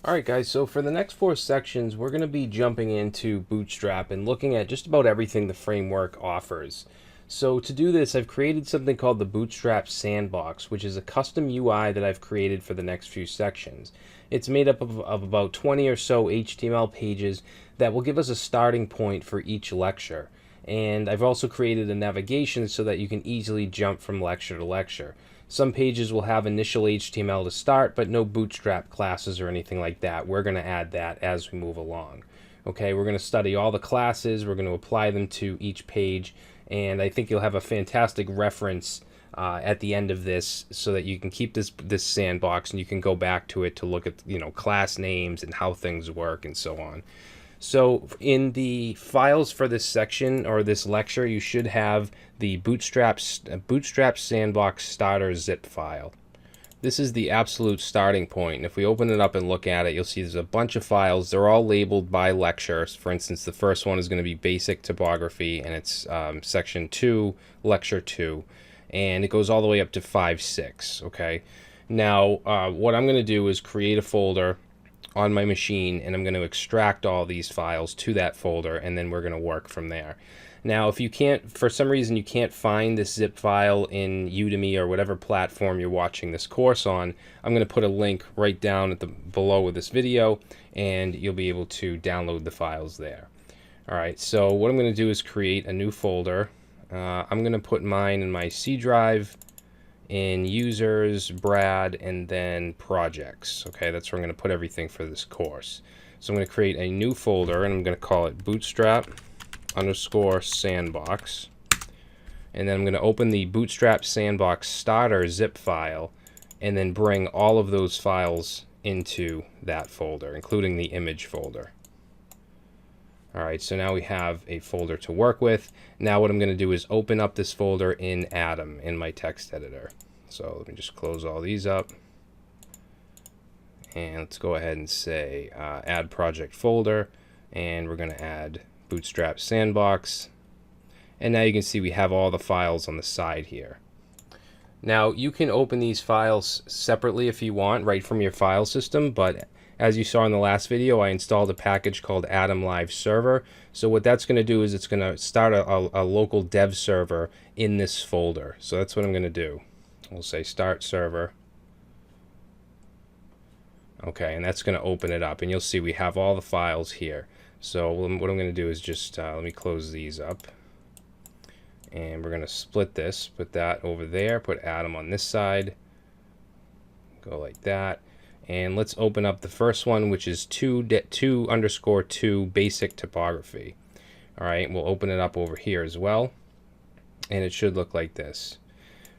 Alright guys, so for the next 4 sections, we're going to be jumping into Bootstrap and looking at just about everything the framework offers. So to do this, I've created something called the Bootstrap Sandbox, which is a custom UI that I've created for the next few sections. It's made up of about 20 or so HTML pages that will give us a starting point for each lecture. And I've also created a navigation so that you can easily jump from lecture to lecture. Some pages will have initial HTML to start, but no Bootstrap classes or anything like that. We're going to add that as we move along. Okay, we're going to study all the classes, we're going to apply them to each page, and I think you'll have a fantastic reference at the end of this so that you can keep this sandbox and you can go back to it to look at class names and how things work and so on. So in the files for this section or this lecture, you should have the Bootstrap Sandbox starter zip file. This is the absolute starting point. And if we open it up and look at it, you'll see there's a bunch of files. They're all labeled by lecture. For instance, the first one is going to be basic topography, and it's section 2, lecture 2. And it goes all the way up to 5.6, okay? Now, what I'm going to do is create a folder on my machine, and I'm going to extract all these files to that folder, and then we're going to work from there. Now, if you can't, for some reason you can't find this zip file in Udemy or whatever platform you're watching this course on, I'm going to put a link right down at the below with this video, and you'll be able to download the files there. Alright, so what I'm going to do is create a new folder. I'm going to put mine in my C drive, in users, Brad, and then projects. Okay, that's where I'm going to put everything for this course. So I'm going to create a new folder, and I'm going to call it Bootstrap _sandbox. And then I'm going to open the Bootstrap Sandbox starter zip file, and then bring all of those files into that folder, including the image folder. Alright, so now we have a folder to work with. Now what I'm going to do is open up this folder in Atom in my text editor. So let me just close all these up. And let's go ahead and say add project folder. And we're going to add Bootstrap Sandbox. And now you can see we have all the files on the side here. Now you can open these files separately if you want, right from your file system, but as you saw in the last video, I installed a package called Atom Live Server. So what that's going to do is it's going to start a local dev server in this folder. So that's what I'm going to do. We'll say start server. Okay, and that's going to open it up. And you'll see we have all the files here. So what I'm going to do is just let me close these up. And we're going to split this, put that over there, put Atom on this side. Go like that. And let's open up the first one, which is 2_2 basic topography. Alright, we'll open it up over here as well. And it should look like this.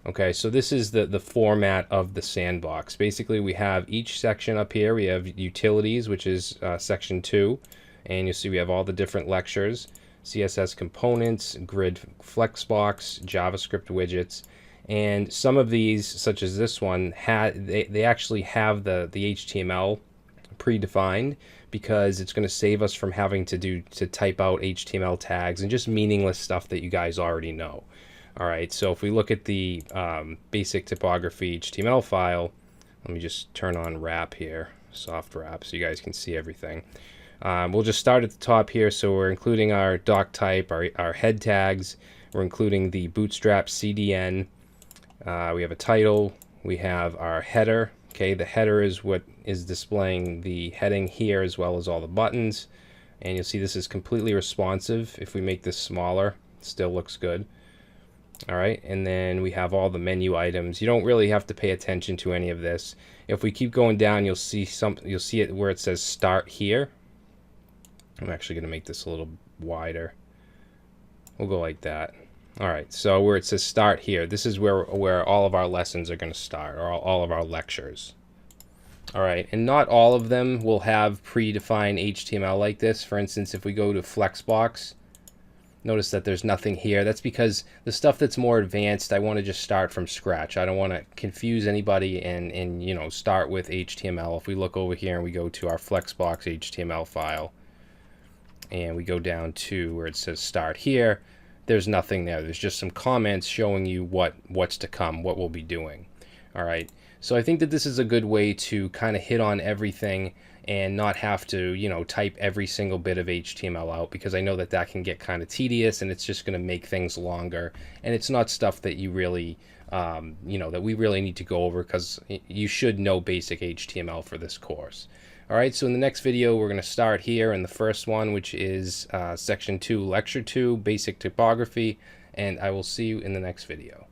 Okay, so this is the format of the sandbox. Basically, we have each section up here. We have utilities, which is section 2. And you'll see we have all the different lectures. CSS components, grid flexbox, JavaScript widgets. And some of these, such as this one, they actually have the HTML predefined, because it's going to save us from having to type out HTML tags and just meaningless stuff that you guys already know. All right, so if we look at the basic topography HTML file, let me just turn on wrap here, soft wrap, so you guys can see everything. We'll just start at the top here. So we're including our doc type, our head tags. We're including the Bootstrap CDN. We have a title, we have our header. Okay, the header is what is displaying the heading here, as well as all the buttons. And you'll see this is completely responsive. If we make this smaller, it still looks good. Alright, and then we have all the menu items. You don't really have to pay attention to any of this. If we keep going down, you'll see it where it says start here. I'm actually going to make this a little wider. We'll go like that. Alright, so where it says start here, this is where all of our lessons are going to start, or all of our lectures. Alright, and not all of them will have predefined HTML like this. For instance, if we go to Flexbox, notice that there's nothing here. That's because the stuff that's more advanced, I want to just start from scratch. I don't want to confuse anybody and start with HTML. If we look over here and we go to our Flexbox HTML file, and we go down to where it says start here, there's nothing there. There's just some comments showing you what's to come, what we'll be doing. All right, So I think that this is a good way to kind of hit on everything and not have to, you know, type every single bit of HTML out, because I know that that can get kind of tedious and it's just going to make things longer. And it's not stuff that you really, you know, that we really need to go over, because you should know basic HTML for this course. All right, so in the next video, we're going to start here in the first one, which is Section 2, Lecture 2, Basic Typography, and I will see you in the next video.